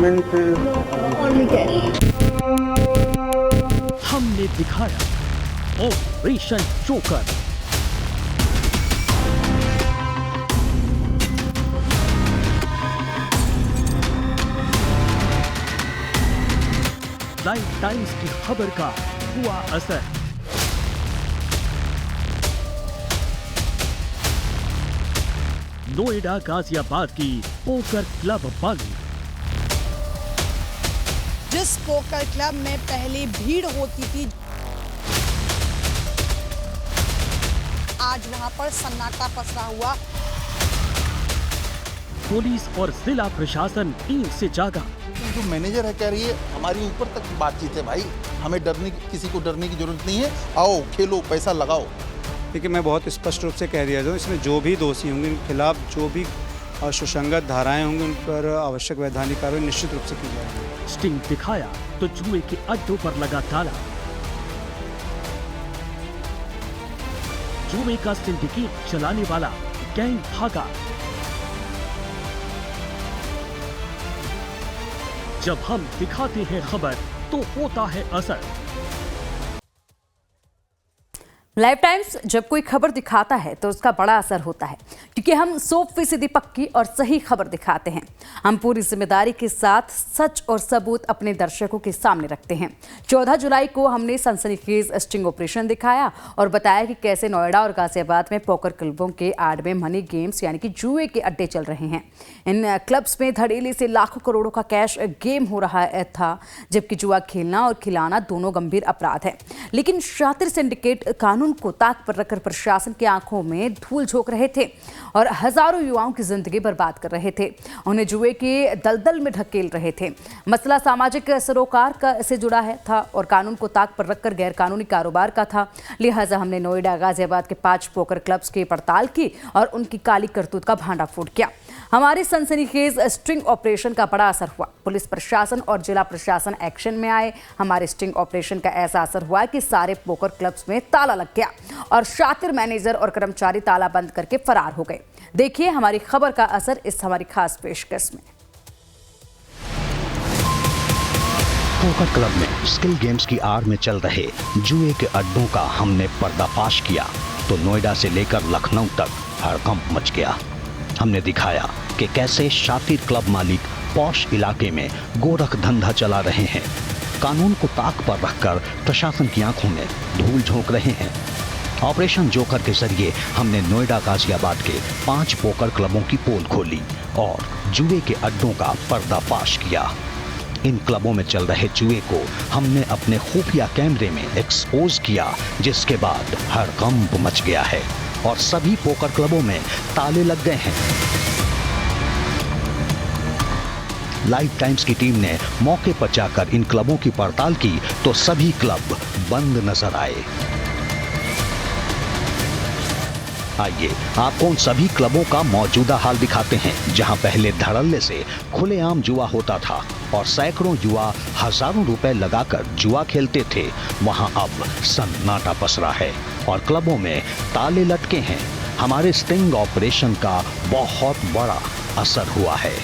Payment हमने दिखाया operation joker. Live times की खबर का हुआ असर। नोएडा गाजियाबाद की पोकर क्लब बंद। जिस पोकर क्लब में पहले भीड़ होती थी, आज वहां पर सन्नाटा पसरा हुआ। पुलिस और जिला प्रशासन नींद से जागा। जो मैनेजर है कह रही है हमारी ऊपर तक बातचीत है भाई, हमें किसी को डरने की जरूरत नहीं है, आओ खेलो पैसा लगाओ। देखिए मैं बहुत स्पष्ट रूप से कह दिया हूँ, इसमें जो भी दोषी होंगे उनके खिलाफ जो भी सुसंगत धाराएं होंगी उन पर आवश्यक वैधानिक कार्रवाई निश्चित रूप से की जाएगी। स्टिंग दिखाया तो जुए के अड्डों पर लगा ताला। जुए का सिंडिकेट चलाने वाला गैंग भागा। जब हम दिखाते हैं खबर तो होता है असर। लाइव टाइम्स जब कोई खबर दिखाता है तो उसका बड़ा असर होता है, क्योंकि हम 100% पक्की और सही खबर दिखाते हैं। हम पूरी जिम्मेदारी के साथ सच और सबूत अपने दर्शकों के सामने रखते हैं। 14 जुलाई को हमने सनसनीखेज स्टिंग ऑपरेशन दिखाया और बताया कि कैसे नोएडा और गाजियाबाद में पोकर क्लबों के आड़ में मनी गेम्स यानी कि जुए के अड्डे चल रहे हैं। इन क्लब्स में धड़ेले से लाखों करोड़ों का कैश गेम हो रहा था, जबकि जुआ खेलना और खिलाना दोनों गंभीर अपराध है। लेकिन शातिर सिंडिकेट कानून को ताक पर रखकर प्रशासन की आंखों में धूल झोंक रहे थे और हजारों युवाओं की जिंदगी बर्बाद कर रहे थे, उन्हें जुए के दलदल में ढकेल रहे थे। मसला सामाजिक सरोकार से जुड़ा था और कानून को ताक पर रखकर गैर कानूनी कारोबार का था। लिहाजा हमने नोएडा गाजियाबाद के 5 पोकर क्लब्स की पड़ताल की और उनकी काली करतूत का भांडाफोड़ किया। हमारे सनसनीखेज स्टिंग ऑपरेशन का बड़ा असर हुआ। पुलिस प्रशासन और जिला प्रशासन एक्शन में आए। हमारे स्टिंग ऑपरेशन का ऐसा असर हुआ कि सारे पोकर क्लब्स में ताला लग गया और शातिर मैनेजर और कर्मचारी ताला बंद करके फरार हो गए। देखिए हमारी खबर का असर इस हमारी खास पेशकश में। पोकर क्लब में स्किल गेम्स की आड़ में चल रहे जुए के अड्डों का हमने पर्दाफाश किया तो नोएडा से लेकर लखनऊ तक हड़कंप मच गया। हमने दिखाया कि कैसे शातिर क्लब मालिक पॉश इलाके में गोरख धंधा चला रहे हैं, कानून को ताक पर रखकर प्रशासन की आंखों में धूल झोंक रहे हैं। ऑपरेशन जोकर के जरिए हमने नोएडा गाजियाबाद के 5 पोकर क्लबों की पोल खोली और जुए के अड्डों का पर्दाफाश किया। इन क्लबों में चल रहे जुए को हमने अपने खुफिया कैमरे में एक्सपोज किया, जिसके बाद हड़कंप मच गया है और सभी पोकर क्लबों में ताले लग गए हैं। लाइव टाइम्स की टीम ने मौके पर जाकर इन क्लबों की पड़ताल की तो सभी क्लब बंद नजर आए। आइए आपको उन सभी क्लबों का मौजूदा हाल दिखाते हैं, जहां पहले धड़ल्ले से खुलेआम जुआ होता था और सैकड़ों युवा हजारों रुपए लगाकर जुआ खेलते थे। वहां अब सन्नाटा पसरा है और क्लबों में ताले लटके हैं। हमारे स्टिंग ऑपरेशन का बहुत बड़ा असर हुआ है।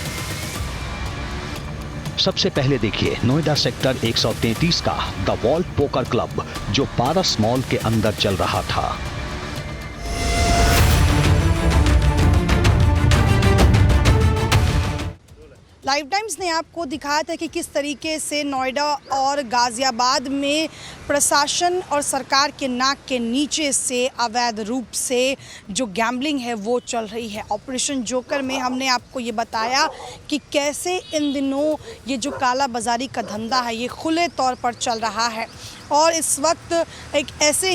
सबसे पहले देखिए नोएडा सेक्टर 133 का द वॉल्ट पोकर क्लब, जो पारस मॉल के अंदर चल रहा था। लाइव टाइम्स ने आपको दिखाया था कि किस तरीके से नोएडा और गाज़ियाबाद में प्रशासन और सरकार के नाक के नीचे से अवैध रूप से जो गैम्बलिंग है वो चल रही है। ऑपरेशन जोकर में हमने आपको ये बताया कि कैसे इन दिनों ये जो काला बाजारी का धंधा है ये खुले तौर पर चल रहा है। और इस वक्त एक ऐसे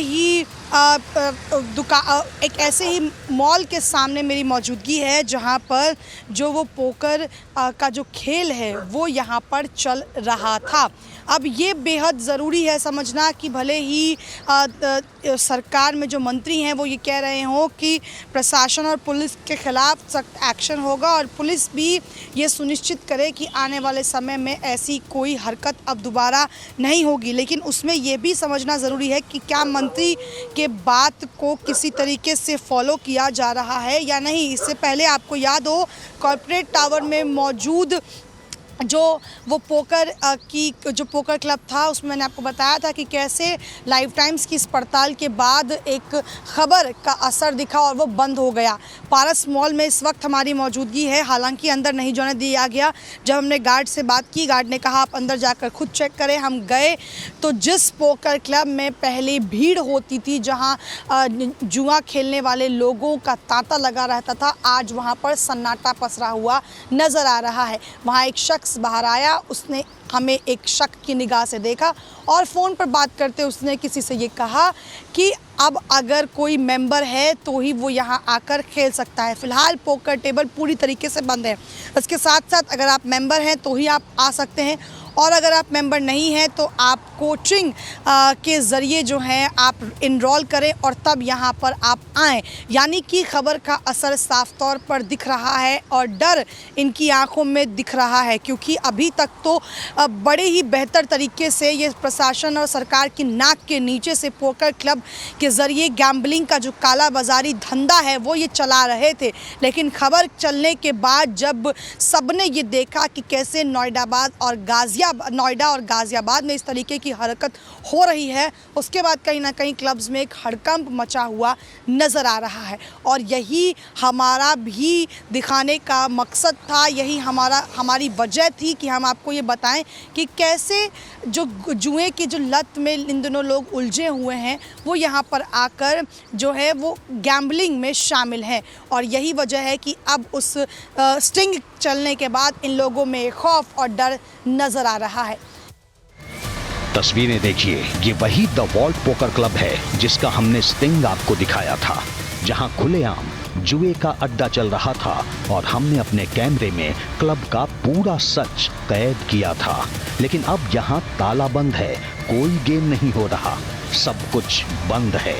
ही मॉल के सामने मेरी मौजूदगी है, जहां पर जो वो पोकर का जो खेल है वो यहां पर चल रहा था। अब ये बेहद ज़रूरी है समझना कि भले ही सरकार में जो मंत्री हैं वो ये कह रहे हों कि प्रशासन और पुलिस के खिलाफ सख्त एक्शन होगा और पुलिस भी ये सुनिश्चित करे कि आने वाले समय में ऐसी कोई हरकत अब दोबारा नहीं होगी, लेकिन उसमें ये भी समझना ज़रूरी है कि क्या मंत्री के बात को किसी तरीके से फॉलो किया जा रहा है या नहीं। इससे पहले आपको याद हो कॉर्पोरेट टावर में मौजूद जो वो पोकर जो पोकर क्लब था उसमें मैंने आपको बताया था कि कैसे लाइव टाइम्स की इस पड़ताल के बाद एक खबर का असर दिखा और वो बंद हो गया। पारस मॉल में इस वक्त हमारी मौजूदगी है, हालांकि अंदर नहीं जाने दिया गया। जब हमने गार्ड से बात की, गार्ड ने कहा आप अंदर जाकर खुद चेक करें। हम गए तो जिस पोकर क्लब में पहले भीड़ होती थी, जहाँ जुआ खेलने वाले लोगों का तांता लगा रहता था, आज वहाँ पर सन्नाटा पसरा हुआ नज़र आ रहा है। वहाँ एक शख्स बाहर आया, उसने हमें एक शक की निगाह से देखा और फ़ोन पर बात करते उसने किसी से ये कहा कि अब अगर कोई मेंबर है तो ही वो यहाँ आकर खेल सकता है। फ़िलहाल पोकर टेबल पूरी तरीके से बंद है। इसके साथ साथ अगर आप मेंबर हैं तो ही आप आ सकते हैं, और अगर आप मेंबर नहीं हैं तो आप कोचिंग के ज़रिए जो है आप इनरोल करें और तब यहाँ पर आप आएँ। यानी कि खबर का असर साफ तौर पर दिख रहा है और डर इनकी आंखों में दिख रहा है, क्योंकि अभी तक तो बड़े ही बेहतर तरीके से ये प्रशासन और सरकार की नाक के नीचे से पोकर क्लब के ज़रिए गैम्बलिंग का जो काला बाजारी धंधा है वो ये चला रहे थे। लेकिन खबर चलने के बाद जब सबने ये देखा कि कैसे नोएडा और गाज़ियाबाद में इस तरीके की हरकत हो रही है, उसके बाद कहीं ना कहीं क्लब्स में एक हड़कंप मचा हुआ नज़र आ रहा है। और यही हमारा भी दिखाने का मकसद था, यही हमारी वजह थी कि हम आपको ये बताएं कि कैसे जो जुए की जो लत में इन दोनों लोग उलझे हुए हैं वो यहाँ पर आकर जो है वो गैम्बलिंग में शामिल हैं। और यही वजह है कि अब उस स्टिंग चलने के बाद इन लोगों में खौफ और डर नज़र आ रहा है। तस्वीरें देखिए, ये वही द वॉल्ट पोकर क्लब है जिसका हमने स्टिंग आपको दिखाया था, जहां खुलेआम जुए का अड्डा चल रहा था और हमने अपने कैमरे में क्लब का पूरा सच कैद किया था। लेकिन अब यहाँ ताला बंद है, कोई गेम नहीं हो रहा, सब कुछ बंद है।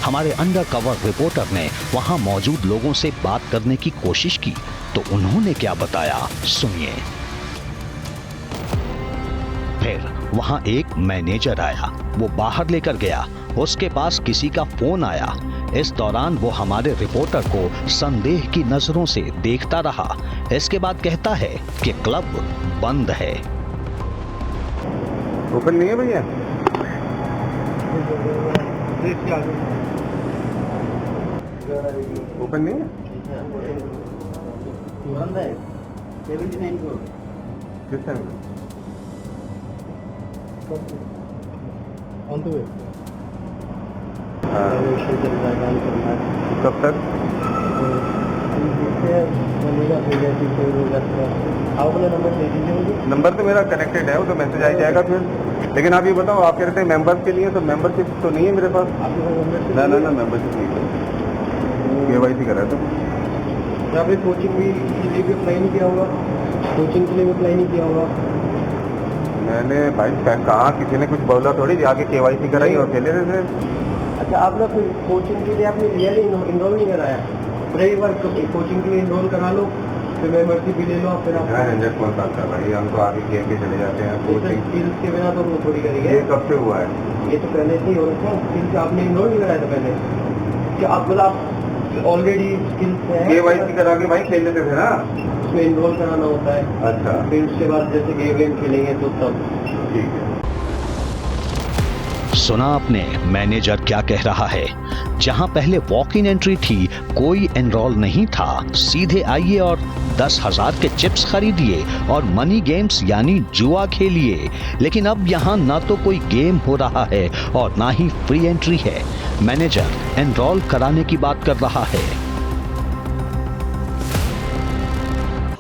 हमारे अंडर कवर रिपोर्टर ने वहाँ मौजूद लोगों से बात करने की कोशिश की तो उन्होंने क्या बताया, सुनिए। फिर वहाँ एक मैनेजर आया, वो बाहर लेकर गया, उसके पास किसी का फोन आया। इस दौरान वो हमारे रिपोर्टर को संदेह की नजरों से देखता रहा। इसके बाद कहता है कि क्लब बंद है। ओपन नहीं है भैया? ओपन नहीं है? बंद है। किस टाइम? On the way. कब तक? नंबर तो मेरा कनेक्टेड है, वो तो मैसेज आ जाएगा फिर। लेकिन आप ये बताओ, आप कह रहे थे मेंबर्स के लिए, तो मेंबरशिप तो नहीं है मेरे पास। ना मेंबरशिप नहीं है, KYC करा था। क्या आपने कोचिंग भी के लिए भी अप्लाई नहीं किया होगा? कोचिंग के लिए भी अप्लाई नहीं किया होगा? मैंने भाई कहा, किसी ने कुछ बोला थोड़ी, आगे KYC कराई और खेले थे। अच्छा, आपने फिर कोचिंग के लिए आपने रियली इनरोल नहीं कराया? एक बार कोचिंग के लिए इनरोल करा लो, फिर मेंबरशिप भी ले लो, फिर आप 100 कौन बात कर भाई, हम तो आगे खेल के चले जाते हैं। कोचिंग स्किल्स के बिना तो वो थोड़ी करेंगे। ये कब से हुआ है? ये तो पहले से ही हो रहा था। स्किल्स आपने इनरोल नहीं कराया था पहले? क्या आप मतलब ऑलरेडी स्किल्स है? KYC करा के भाई खेल लेते थे ना, उसमें इनरोल कराना होता है। अच्छा, फिर उसके बाद जैसे गेम खेलेंगे तो तब ठीक है। सुना आपने मैनेजर क्या कह रहा है? जहां पहले वॉक इन एंट्री थी, कोई एनरोल नहीं था, सीधे आइए और 10,000 के चिप्स खरीदिए और मनी गेम्स यानी जुआ खेलिए। लेकिन अब यहां ना तो कोई गेम हो रहा है और ना ही फ्री एंट्री है। मैनेजर एनरोल कराने की बात कर रहा है।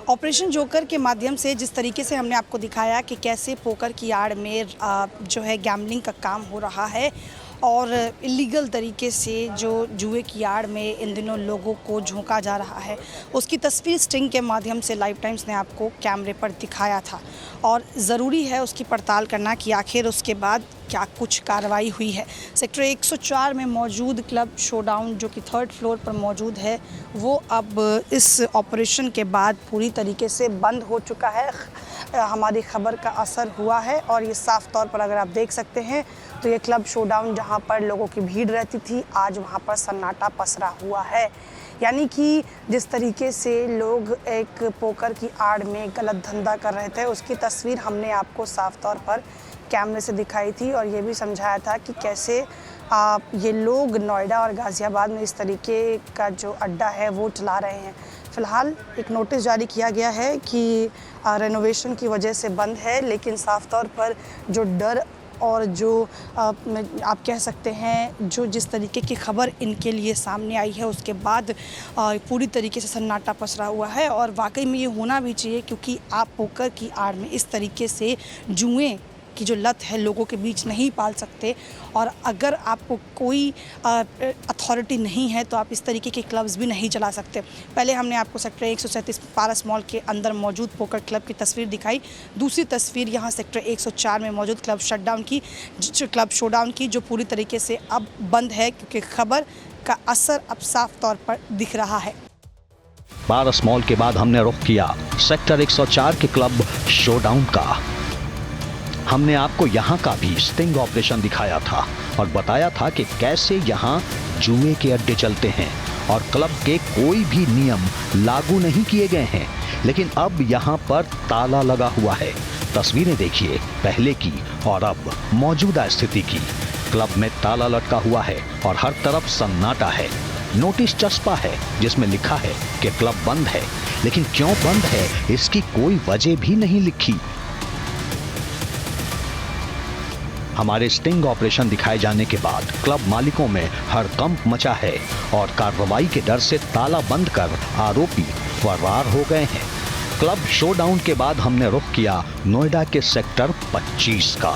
ऑपरेशन जोकर के माध्यम से जिस तरीके से हमने आपको दिखाया कि कैसे पोकर की आड़ में जो है गैम्बलिंग का काम हो रहा है और इलीगल तरीके से जो जुए की आड़ में इन दिनों लोगों को झोंका जा रहा है, उसकी तस्वीर स्टिंग के माध्यम से लाइव टाइम्स ने आपको कैमरे पर दिखाया था। और ज़रूरी है उसकी पड़ताल करना कि आखिर उसके बाद क्या कुछ कार्रवाई हुई है। सेक्टर 104 में मौजूद क्लब शोडाउन जो कि 3rd फ्लोर पर मौजूद है, वो अब इस ऑपरेशन के बाद पूरी तरीके से बंद हो चुका है। हमारी खबर का असर हुआ है और ये साफ़ तौर पर अगर आप देख सकते हैं तो ये क्लब शोडाउन जहाँ पर लोगों की भीड़ रहती थी, आज वहाँ पर सन्नाटा पसरा हुआ है। यानी कि जिस तरीके से लोग एक पोकर की आड़ में गलत धंधा कर रहे थे, उसकी तस्वीर हमने आपको साफ तौर पर कैमरे से दिखाई थी और ये भी समझाया था कि कैसे ये लोग नोएडा और गाज़ियाबाद में इस तरीके का जो अड्डा है वो चला रहे हैं। फ़िलहाल एक नोटिस जारी किया गया है कि रेनोवेशन की वजह से बंद है, लेकिन साफ तौर पर जो डर और जो आप कह सकते हैं जो जिस तरीके की खबर इनके लिए सामने आई है, उसके बाद पूरी तरीके से सन्नाटा पसरा हुआ है। और वाकई में ये होना भी चाहिए, क्योंकि आप पोकर की आड़ में इस तरीके से जुए की जो लत है लोगों के बीच नहीं पाल सकते। और अगर आपको कोई अथॉरिटी नहीं है तो आप इस तरीके के क्लब्स भी नहीं चला सकते। पहले हमने आपको सेक्टर 137 पारस मॉल के अंदर मौजूद पोकर क्लब की तस्वीर दिखाई। दूसरी तस्वीर यहाँ सेक्टर 104 में मौजूद क्लब शटडाउन की, क्लब शोडाउन की, जो पूरी तरीके से अब बंद है, क्योंकि खबर का असर अब साफ तौर पर दिख रहा है। पारस मॉल के बाद हमने रुख किया सेक्टर 104 के क्लब शोडाउन का। हमने आपको यहाँ का भी स्टिंग ऑपरेशन दिखाया था और बताया था कि कैसे यहाँ जुए के अड्डे चलते हैं और क्लब के कोई भी नियम लागू नहीं किए गए हैं। लेकिन अब यहाँ पर ताला लगा हुआ है। तस्वीरें देखिए पहले की और अब मौजूदा स्थिति की। क्लब में ताला लटका हुआ है और हर तरफ सन्नाटा है। नोटिस चस्पा है जिसमें लिखा है कि क्लब बंद है, लेकिन क्यों बंद है इसकी कोई वजह भी नहीं लिखी। हमारे स्टिंग ऑपरेशन दिखाए जाने के बाद क्लब मालिकों में हड़कंप मचा है और कार्रवाई के डर से ताला बंद कर आरोपी फरार हो गए हैं। क्लब शोडाउन के बाद हमने रुख किया नोएडा के सेक्टर 25 का।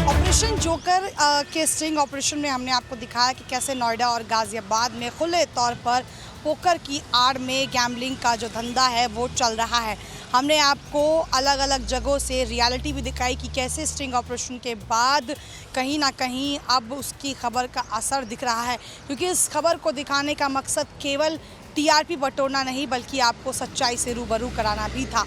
ऑपरेशन जोकर के स्टिंग ऑपरेशन में हमने आपको दिखाया कि कैसे नोएडा और गाज़ियाबाद में खुले तौर पर पोकर की आड़ में गैम्बलिंग का जो धंधा है वो चल रहा है। हमने आपको अलग अलग जगहों से रियलिटी भी दिखाई कि कैसे स्टिंग ऑपरेशन के बाद कहीं ना कहीं अब उसकी खबर का असर दिख रहा है, क्योंकि इस खबर को दिखाने का मकसद केवल टीआरपी बटोरना नहीं बल्कि आपको सच्चाई से रूबरू कराना भी था।